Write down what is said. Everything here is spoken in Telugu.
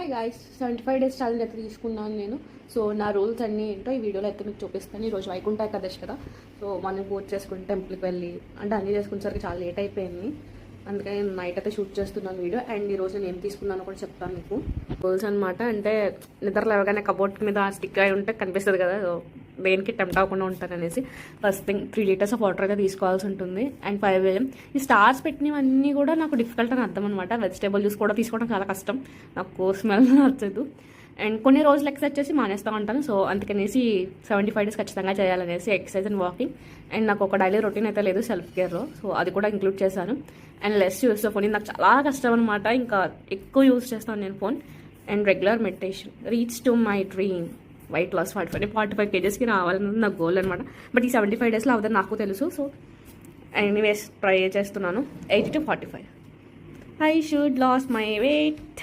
హాయ్ గాయ్స్ 75 డేస్ ఛాలెంజ్ అయితే తీసుకున్నాను నేను. సో నా రూల్స్ అన్నీ ఏంటో ఈ వీడియోలో అయితే మీకు చూపిస్తాను. ఈరోజు వైకుంఠ ఏకాదశి కదా, సో మనం పూజ చేసుకుని టెంపుల్కి వెళ్ళి అంటే అన్నీ చేసుకునేసరికి చాలా లేట్ అయిపోయింది. అందుకని నేను నైట్ అయితే షూట్ చేస్తున్నాను వీడియో. అండ్ ఈరోజు నేను ఏం తీసుకున్నానో కూడా చెప్తాను మీకు. రూల్స్ అనమాట, అంటే నిద్ర లేవగానే కబోర్డ్ మీద స్టిక్ అయి ఉంటే కనిపిస్తుంది కదా, దేనికి టెంప్ట్ అవ్వకుండా ఉంటాను అనేసి first thing 3 litres of water అయితే తీసుకోవాల్సి ఉంటుంది. అండ్ 5 AM ఈ స్టార్స్ పెట్టినవన్నీ కూడా నాకు డిఫికల్ట్ అని అర్థం అనమాట. వెజిటేబుల్ జ్యూస్ కూడా తీసుకోవడం చాలా కష్టం, నాకు స్మెల్ నచ్చదు. అండ్ కొన్ని రోజులు ఎక్సర్సైజ్ చేసి మానేస్తూ ఉంటాను. సో అందుకనేసి 75 డేస్ ఖచ్చితంగా చేయాలనేసి ఎక్సర్సైజ్ అండ్ వాకింగ్. అండ్ నాకు ఒక డైలీ రొటీన్ అయితే లేదు సెల్ఫ్ కేర్లో, సో అది కూడా ఇంక్లూడ్ చేశాను. అండ్ లెస్ యూస్ ఫోన్, నాకు చాలా కష్టం అనమాట, ఇంకా ఎక్కువ యూస్ చేస్తాను నేను phone. And regular meditation. Reach to my dream weight loss 45 kgsకి రావాలన్నది నా గోల్ అనమాట. బట్ ఈ 75 డేస్లో అవుతుంది నాకు తెలుసు. సో ఎనీవేస్ ట్రై చేస్తున్నాను. 80 to 45 I should loss my wait.